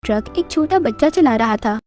Truck एक छोटा बच्चा चला रहा था।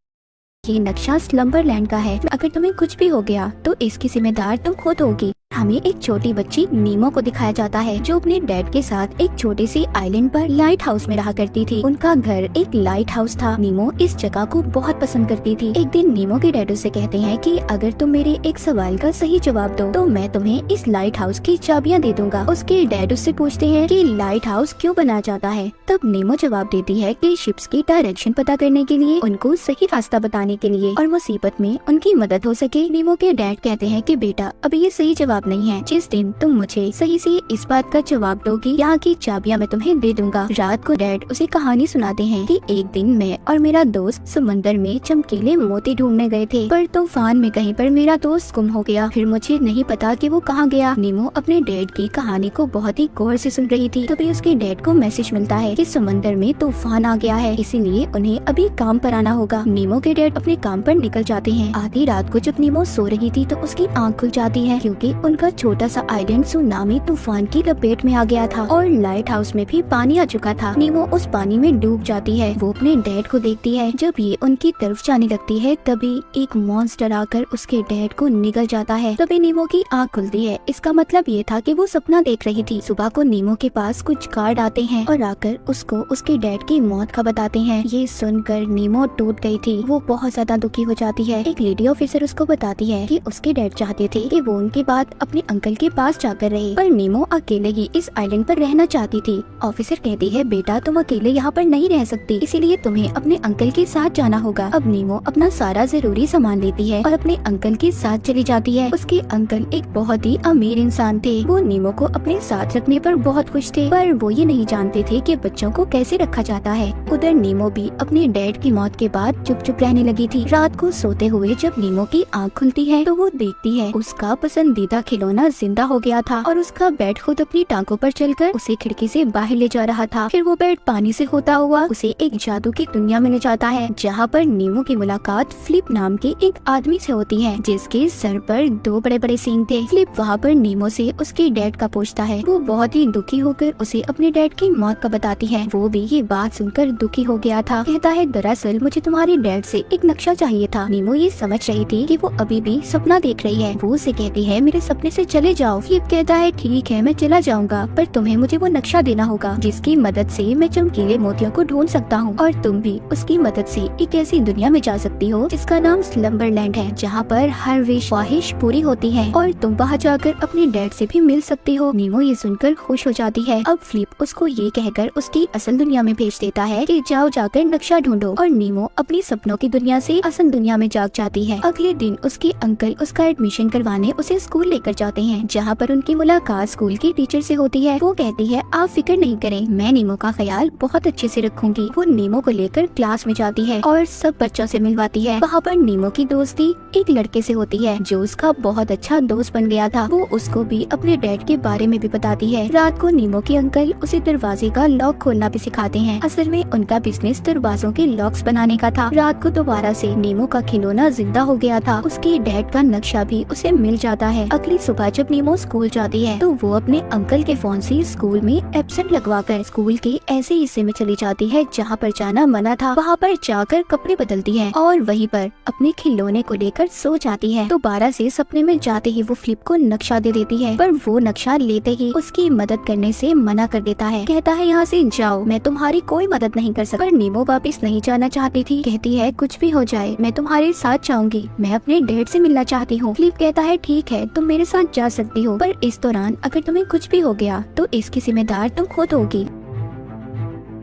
ये नक्शा स्लम्बरलैंड का है। अगर तुम्हें कुछ भी हो गया तो इसकी जिम्मेदार तुम खुद होगी। हमें एक छोटी बच्ची नीमो को दिखाया जाता है जो अपने डैड के साथ एक छोटी सी आइलैंड पर लाइट हाउस में रहा करती थी। उनका घर एक लाइट हाउस था। नीमो इस जगह को बहुत पसंद करती थी। एक दिन नीमो के डैड उसे कहते हैं कि अगर तुम मेरे एक सवाल का सही जवाब दो तो मैं तुम्हें इस लाइट हाउस की चाबियां दे दूंगा। उसके डैड उससे पूछते हैं कि लाइट हाउस क्यों बनाया जाता है। तब नीमो जवाब देती है कि शिप्स की डायरेक्शन पता करने के लिए, उनको सही रास्ता बताने के लिए और मुसीबत में उनकी मदद हो सके। नीमो के डैड कहते हैं कि बेटा अभी ये सही जवाब नहीं है। जिस दिन तुम मुझे सही से इस बात का जवाब दोगी, यहाँ की चाबियां मैं तुम्हें दे दूंगा। रात को डैड उसे कहानी सुनाते हैं कि एक दिन मैं और मेरा दोस्त समंदर में चमकीले मोती ढूंढने गए थे, पर तूफान में कहीं पर मेरा दोस्त गुम हो गया। फिर मुझे नहीं पता कि वो कहाँ गया। नीमो अपने डैड की कहानी को बहुत ही गौर से सुन रही थी। तभी उसके डैड को मैसेज मिलता है कि समंदर में तूफान आ गया है, इसीलिए उन्हें अभी काम पर आना होगा। नीमो के डैड अपने काम पर निकल जाते हैं। आधी रात को जब नीमो सो रही थी तो उसकी आंख खुल जाती है क्योंकि उनका छोटा सा आइलैंड सुनामी तूफान की लपेट में आ गया था और लाइट हाउस में भी पानी आ चुका था। नीमो उस पानी में डूब जाती है। वो अपने डैड को देखती है। जब ये उनकी तरफ जाने लगती है तभी एक मॉन्स्टर आकर उसके डैड को निगल जाता है। तभी नीमो की आंख खुलती है। इसका मतलब ये था कि वो सपना देख रही थी। सुबह को नीमो के पास कुछ गार्ड आते हैं और आकर उसको उसके डैड की मौत का बताते हैं। ये सुनकर नीमो टूट गई थी। वो बहुत ज्यादा दुखी हो जाती है। एक लेडी ऑफिसर उसको बताती है कि उसके डैड चाहते थे कि वो उनके बाद अपने अंकल के पास जाकर रहे, पर नीमो अकेले ही इस आइलैंड पर रहना चाहती थी। ऑफिसर कहती है बेटा तुम अकेले यहाँ पर नहीं रह सकती, इसीलिए तुम्हें अपने अंकल के साथ जाना होगा। अब नीमो अपना सारा जरूरी सामान लेती है और अपने अंकल के साथ चली जाती है। उसके अंकल एक बहुत ही अमीर इंसान थे। वो नीमो को अपने साथ रखने पर बहुत खुश थे, पर वो ये नहीं जानते थे कि बच्चों को कैसे रखा जाता है। उधर नीमो भी अपने डैड की मौत के बाद चुप चुप रहने लगी थी। रात को सोते हुए जब नीमो की आँख खुलती है तो वो देखती है उसका पसंदीदा खिलौना जिंदा हो गया था और उसका बेड खुद अपनी टांगों पर चलकर उसे खिड़की से बाहर ले जा रहा था। फिर वो बेड पानी से होता हुआ उसे एक जादू की दुनिया में ले जाता है जहाँ पर नीमो की मुलाकात फ्लिप नाम के एक आदमी से होती है जिसके सर पर 2 बड़े बड़े सींग थे। फ्लिप वहाँ पर नीमो से उसके डैड का पूछता है। वो बहुत ही दुखी होकर उसे अपने डैड की मौत का बताती है। वो भी ये बात सुनकर दुखी हो गया था। कहता है दरअसल मुझे तुम्हारे डैड से एक नक्शा चाहिए था। नीमो ये समझ रही थी कि वो अभी भी सपना देख रही है। वो उसे कहती है मेरे सपने से चले जाओ। फ्लिप कहता है ठीक है मैं चला जाऊंगा, पर तुम्हें मुझे वो नक्शा देना होगा जिसकी मदद से मैं चमकीले मोतियों को ढूंढ सकता हूँ और तुम भी उसकी मदद से एक ऐसी दुनिया में जा सकती हो जिसका नाम स्लम्बरलैंड है, जहाँ पर हर विश ख्वाहिश पूरी होती है और तुम वहाँ जाकर अपने डैड से भी मिल सकती हो। नीमो ये सुनकर खुश हो जाती है। अब फ्लिप उसको ये कहकर उसकी असल दुनिया में भेज देता है कि जाओ जाकर नक्शा ढूंढो, और नीमो अपनी सपनों की दुनिया से असल दुनिया में जाग जाती है। अगले दिन उसके अंकल उसका एडमिशन करवाने उसे स्कूल लेकर जाते हैं, जहाँ पर उनकी मुलाकात स्कूल की टीचर से होती है। वो कहती है आप फिक्र नहीं करें, मैं नीमो का ख्याल बहुत अच्छे से रखूंगी। वो नीमो को लेकर क्लास में जाती है और सब बच्चों से मिलवाती है। वहाँ पर नीमो की दोस्ती एक लड़के से होती है जो उसका बहुत अच्छा दोस्त बन गया था। वो उसको भी अपने डैड के बारे में भी बताती है। रात को नीमो के अंकल उसे दरवाजे का लॉक खोलना भी सिखाते हैं। असल में उनका बिजनेस दरवाजों के लॉक्स बनाने का था। रात को दोबारा से नीमो का खिलौना जिंदा हो गया था। उसके डैड का नक्शा भी उसे मिल जाता है। अगली सुबह जब नीमो स्कूल जाती है तो वो अपने अंकल के फोन से स्कूल में एब्सेंट लगवाकर स्कूल के ऐसे हिस्से में चली जाती है जहाँ पर जाना मना था। वहाँ पर जाकर कपड़े बदलती है और वहीं पर अपने खिलौने को लेकर सो जाती है। दोबारा से सपने में जाते ही वो फ्लिप को नक्शा दे देती है, पर वो नक्शा लेते ही उसकी मदद करने से मना कर देता है। कहता है यहाँ से जाओ, मैं तुम्हारी कोई मदद नहीं कर सकता। पर नीमो वापस नहीं जाना चाहती थी। कहती है कुछ भी हो जाए मैं तुम्हारे साथ जाऊंगी, मैं अपने डैड से मिलना चाहती हूँ। फ्लिप कहता है ठीक है तुम मेरे साथ जा सकती हो, पर इस दौरान अगर तुम्हें कुछ भी हो गया तो इसकी जिम्मेदार तुम खुद होगी।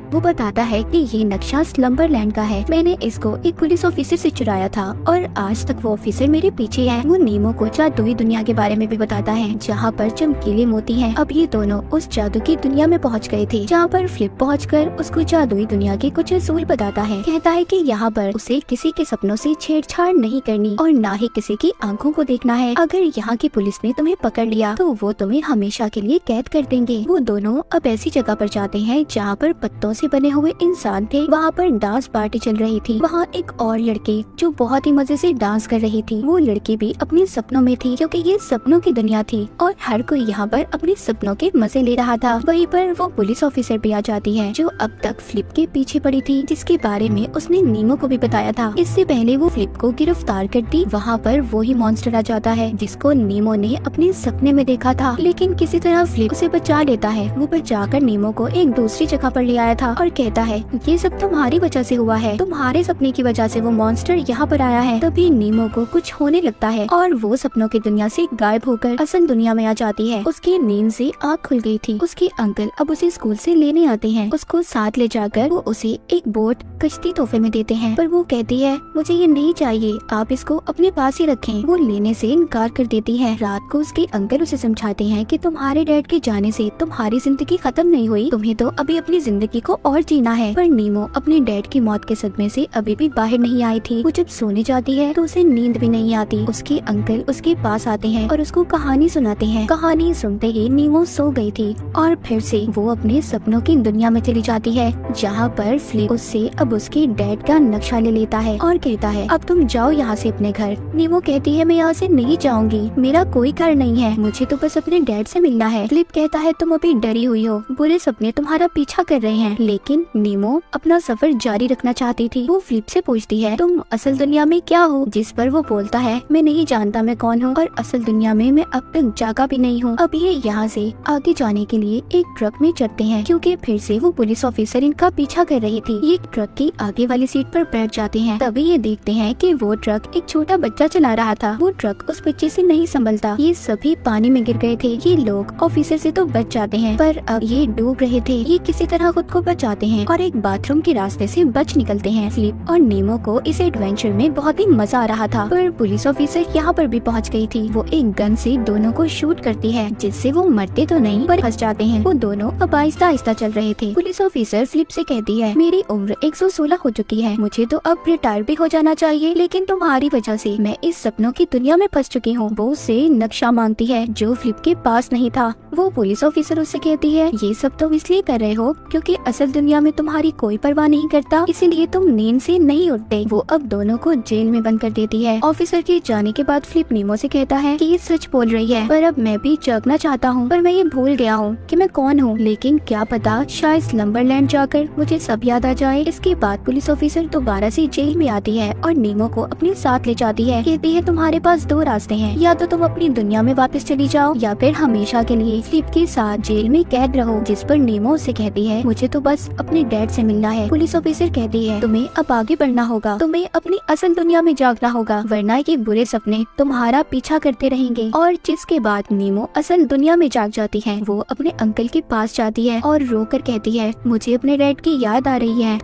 वो बताता है कि ये नक्शा स्लम्बरलैंड का है। मैंने इसको एक पुलिस ऑफिसर से चुराया था और आज तक वो ऑफिसर मेरे पीछे है। वो नीमो को जादुई दुनिया के बारे में भी बताता है जहाँ पर चमकीले मोती हैं। अब ये दोनों उस जादू की दुनिया में पहुँच गए थे जहाँ पर फ्लिप पहुँचकर उसको जादुई दुनिया के कुछ असूल बताता है। कहता है कि यहाँ पर उसे किसी के सपनों से छेड़छाड़ नहीं करनी और न ही किसी की आंखों को देखना है। अगर यहाँ की पुलिस ने तुम्हें पकड़ लिया तो वो तुम्हें हमेशा के लिए कैद कर देंगे। वो दोनों अब ऐसी जगह पर जाते हैं जहाँ पर पत्तों से के बने हुए इंसान थे। वहाँ पर डांस पार्टी चल रही थी। वहाँ एक और लड़की जो बहुत ही मजे से डांस कर रही थी, वो लड़की भी अपने सपनों में थी, क्योंकि ये सपनों की दुनिया थी और हर कोई यहाँ पर अपने सपनों के मजे ले रहा था। वहीं पर वो पुलिस ऑफिसर भी आ जाती है, जो अब तक फ्लिप के पीछे पड़ी थी, जिसके बारे में उसने नीमो को भी बताया था। इससे पहले वो फ्लिप को गिरफ्तार करती, वहाँ पर वो ही मॉन्स्टर आ जाता है जिसको नीमो ने अपने सपने में देखा था। लेकिन किसी तरह फ्लिप उसे बचा लेता है। वो बचाकर नीमो को एक दूसरी जगह पर ले आया था और कहता है ये सब तुम्हारी वजह से हुआ है, तुम्हारे सपने की वजह से वो मॉन्स्टर यहाँ पर आया है। तभी नीमो को कुछ होने लगता है और वो सपनों की दुनिया से गायब होकर असल दुनिया में आ जाती है। उसकी नींद से आँख खुल गई थी। उसके अंकल अब उसे स्कूल से लेने आते हैं। उसको साथ ले जाकर वो उसे एक बोट कश्ती तोहफे में देते हैं, पर वो कहती है मुझे ये नहीं चाहिए, आप इसको अपने पास ही रखें। वो लेने से इनकार कर देती है। रात को उसके अंकल उसे समझाते हैं कि तुम्हारे डैड के जाने से तुम्हारी जिंदगी खत्म नहीं हुई, तुम्हें तो अभी अपनी जिंदगी को और जीना है। पर नीमो अपने डैड की मौत के सदमे से अभी भी बाहर नहीं आई थी। वो जब सोने जाती है तो उसे नींद भी नहीं आती। उसके अंकल उसके पास आते हैं और उसको कहानी सुनाते हैं। कहानी सुनते ही नीमो सो गई थी और फिर से वो अपने सपनों की दुनिया में चली जाती है, जहाँ पर फ्लिप उससे अब उसके डैड का नक्शा ले लेता है और कहता है अब तुम जाओ यहाँ से अपने घर। नीमो कहती है मैं यहाँ से नहीं जाऊंगी, मेरा कोई घर नहीं है, मुझे तो बस अपने डैड से मिलना है। फ्लिप कहता है तुम अभी डरी हुई हो, बुरे सपने तुम्हारा पीछा कर रहे हैं। लेकिन नीमो अपना सफर जारी रखना चाहती थी। वो फ्लिप से पूछती है तुम असल दुनिया में क्या हो, जिस पर वो बोलता है मैं नहीं जानता मैं कौन हूँ और असल दुनिया में मैं अब तक जागा भी नहीं हूँ। अब ये यहाँ से आगे जाने के लिए एक ट्रक में चढ़ते हैं, क्योंकि फिर से वो पुलिस ऑफिसर इनका पीछा कर रही थी। ये ट्रक की आगे वाली सीट पर बैठ जाते हैं। तभी ये देखते हैं कि वो ट्रक एक छोटा बच्चा चला रहा था। वो ट्रक उस बच्चे से नहीं संभलता। ये सभी पानी में गिर गए थे। ये लोग ऑफिसर से तो बच जाते हैं, पर अब ये डूब रहे थे। ये किसी तरह खुद को बचाते हैं और एक बाथरूम के रास्ते से बच निकलते हैं। फ्लिप और नीमो को इस एडवेंचर में बहुत ही मजा आ रहा था, पर पुलिस ऑफिसर यहाँ पर भी पहुँच गई थी। वो एक गन से दोनों को शूट करती है, जिससे वो मरते तो नहीं पर फंस जाते हैं। वो दोनों अब आहिस्ता आहिस्ता चल रहे थे। पुलिस ऑफिसर फ्लिप से कहती है मेरी उम्र 116 हो चुकी है, मुझे तो अब रिटायर भी हो जाना चाहिए, लेकिन तुम्हारी वजह से मैं इस सपनों की दुनिया में फंस चुकी हूँ। वो उससे नक्शा मांगती है जो फ्लिप के पास नहीं था। वो पुलिस ऑफिसर उससे कहती है ये सब तुम इसलिए कर रहे हो क्योंकि असल दुनिया में तुम्हारी कोई परवाह नहीं करता, इसीलिए तुम नींद से नहीं उठते। वो अब दोनों को जेल में बंद कर देती है। ऑफिसर के जाने के बाद फ्लिप नीमो से कहता है कि ये सच बोल रही है, पर अब मैं भी जागना चाहता हूँ, पर मैं ये भूल गया हूँ कि मैं कौन हूँ। लेकिन क्या पता शायद स्लम्बरलैंड जाकर मुझे सब याद आ जाए। इसके बाद पुलिस ऑफिसर दोबारा से जेल में आती है और नीमो को अपने साथ ले जाती है। कहती है तुम्हारे पास दो रास्ते हैं, या तो तुम अपनी दुनिया में वापस चली जाओ या फिर हमेशा के लिए फ्लिप के साथ जेल में कैद रहो। जिस पर नीमो उससे कहती है मुझे तो बस अपने डैड से मिलना है। पुलिस ऑफिसर कहती है तुम्हें अब आगे बढ़ना होगा, तुम्हें अपनी असल दुनिया में जागना होगा, वरना ये बुरे सपने तुम्हारा पीछा करते रहेंगे। और जिसके बाद नीमो असल दुनिया में जाग जाती है। वो अपने अंकल के पास जाती है और रोकर कहती है मुझे अपने डैड की याद आ रही है।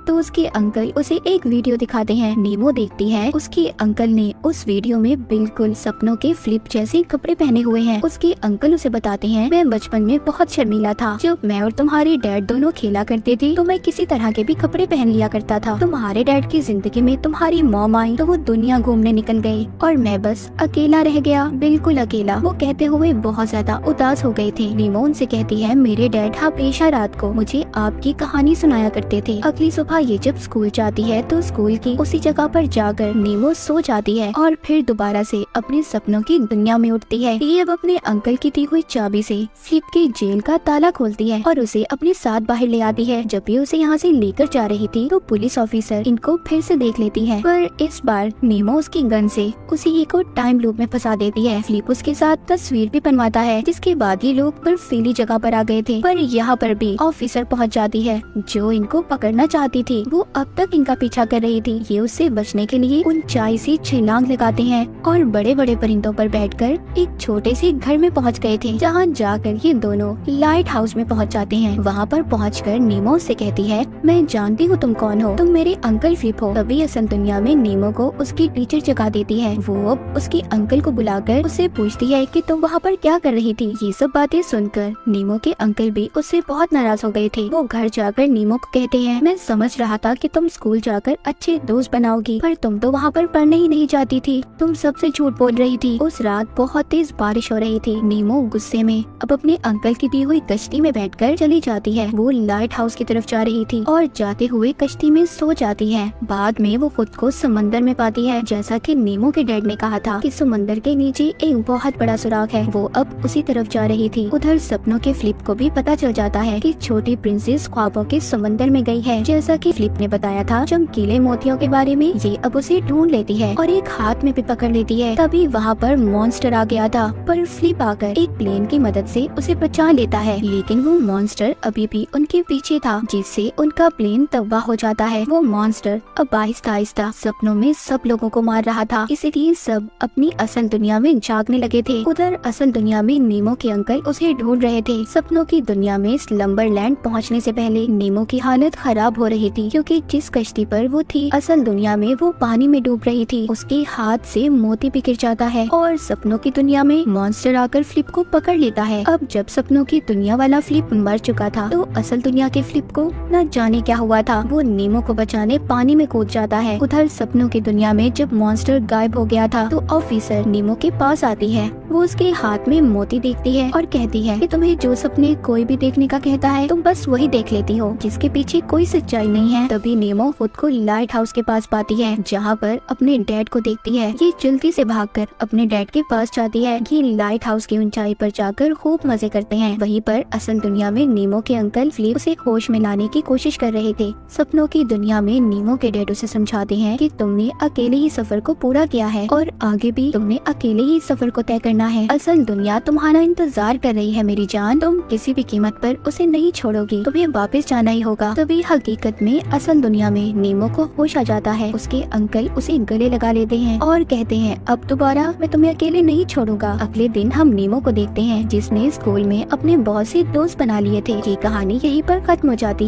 तो उसके अंकल उसे एक वीडियो दिखाते हैं। नीमो देखती है उसके अंकल ने उस वीडियो में बिल्कुल सपनों के फ्लिप जैसे कपड़े पहने हुए हैं। उसके अंकल उसे बताते हैं मैं बचपन में बहुत शर्मीला था, जब मैं और तुम्हारे डैड दोनों खेला करते थे तो मैं किसी तरह के भी कपड़े पहन लिया करता था। तुम्हारे डैड की जिंदगी में तुम्हारी मॉम आई तो वो दुनिया घूमने निकल गई और मैं बस अकेला रह गया, बिल्कुल अकेला। वो कहते हुए बहुत ज्यादा उदास हो गए थे। नीमो उनसे कहती है मेरे डैड हमेशा रात को मुझे आपकी कहानी सुनाया करते थे। अगली सुबह ये जब स्कूल जाती है तो स्कूल की उसी जगह पर जाकर नीमो सो जाती है और फिर दोबारा से अपने सपनों की दुनिया में उठती है। ये अब अपने अंकल की दी हुई चाबी से फ्लिप के जेल का ताला खोलती है और उसे अपने साथ बाहर ले आती है। जब भी उसे यहाँ से लेकर जा रही थी तो पुलिस ऑफिसर इनको फिर से देख लेती है, पर इस बार नीमो उसकी गन से उसी को टाइम लूप में फंसा देती है। फ्लिप उसके साथ तस्वीर भी बनवाता है। जिसके बाद ये लोग बर्फीली जगह पर आ गए थे, पर यहाँ पर भी ऑफिसर पहुँच जाती है जो इनको पकड़ना चाहती थी। वो अब तक इनका पीछा कर रही थी। ये उससे बचने के लिए ऊंचाई से छलांग लगाते हैं और बड़े बड़े परिंदों पर बैठकर एक छोटे से घर में पहुंच गए थे, जहां जाकर ये दोनों लाइट हाउस में पहुंच जाते हैं। वहां पर पहुंचकर नीमो से कहती है मैं जानती हूँ तुम कौन हो, तुम मेरे अंकल फ्लिप हो। तभी असल दुनिया में नीमो को उसकी टीचर जगा देती है। वो अब उसके अंकल को बुलाकर उससे पूछती है कि तुम वहाँ पर क्या कर रही थी। ये सब बातें सुनकर नीमो के अंकल भी उससे बहुत नाराज हो गए थे। वो घर जाकर नीमो को कहते हैं मैं समझ समझ रहा था कि तुम स्कूल जाकर अच्छे दोस्त बनाओगी, पर तुम तो वहाँ पर पढ़ने ही नहीं जाती थी। तुम सबसे झूठ बोल रही थी। उस रात बहुत तेज बारिश हो रही थी। नीमो गुस्से में अब अपने अंकल की दी हुई कश्ती में बैठकर चली जाती है। वो लाइट हाउस की तरफ जा रही थी और जाते हुए कश्ती में सो जाती है। बाद में वो खुद को समंदर में पाती है। जैसा कि नीमो के डैड ने कहा था कि समंदर के नीचे एक बहुत बड़ा सुराग है। वो अब उसी तरफ जा रही थी। उधर सपनों के फ्लिप को भी पता चल जाता है कि छोटी प्रिंसेस ख्वाबों के समंदर में गई है। जैसा कि फ्लिप ने बताया था चमकीले मोतियों के बारे में, ये अब उसे ढूंढ लेती है और एक हाथ में भी पकड़ लेती है। तभी वहाँ पर मॉन्स्टर आ गया था, पर फ्लिप आकर एक प्लेन की मदद से उसे बचा लेता है। लेकिन वो मॉन्स्टर अभी भी उनके पीछे था, जिससे उनका प्लेन तबाह हो जाता है। वो मॉन्स्टर अब आहिस्ता आहिस्ता सपनों में सब लोगों को मार रहा था, इसीलिए सब अपनी असल दुनिया में जागने लगे थे। उधर असल दुनिया में नीमो के अंकल उसे ढूंढ रहे थे। सपनों की दुनिया में स्लम्बरलैंड पहुंचने से पहले नीमो की हालत खराब हो रही थी, क्योंकि जिस कश्ती पर वो थी असल दुनिया में वो पानी में डूब रही थी। उसके हाथ से मोती भी गिर जाता है और सपनों की दुनिया में मॉन्स्टर आकर फ्लिप को पकड़ लेता है। अब जब सपनों की दुनिया वाला फ्लिप मर चुका था तो असल दुनिया के फ्लिप को न जाने क्या हुआ था। वो नीमो को बचाने पानी में कूद जाता है। उधर सपनों की दुनिया में जब मॉन्स्टर गायब हो गया था तो ऑफिसर नीमो के पास आती है। वो उसके हाथ में मोती देखती है और कहती है कि तुम्हें जो सपने कोई भी देखने का कहता है तुम बस वही देख लेती हो, जिसके पीछे कोई सच्चाई नहीं है। तभी नीमो खुद को लाइट हाउस के पास पाती है, जहाँ पर अपने डैड को देखती है। ये जल्दी से भागकर अपने डैड के पास जाती है। ये लाइट हाउस की ऊंचाई पर जाकर खूब मजे करते हैं। वहीं पर असल दुनिया में नीमो के अंकल फ्लिप उसे होश में लाने की कोशिश कर रहे थे। सपनों की दुनिया में नीमो के डैड उसे समझाते हैं कि तुमने अकेले ही सफर को पूरा किया है और आगे भी तुमने अकेले ही सफर को तय करना है। असल दुनिया तुम्हारा इंतजार कर रही है मेरी जान, तुम किसी भी कीमत पर उसे नहीं छोड़ोगी, तुम्हें वापस जाना ही होगा। तभी हकीकत में असल दुनिया में नीमो को होश आ जाता है। उसके अंकल उसे गले लगा लेते हैं और कहते हैं अब दोबारा मैं तुम्हें अकेले नहीं छोड़ूंगा। अगले दिन हम नीमो को देखते हैं, जिसने स्कूल में अपने बहुत से दोस्त बना लिए थे। ये कहानी यहीं पर खत्म हो जाती है।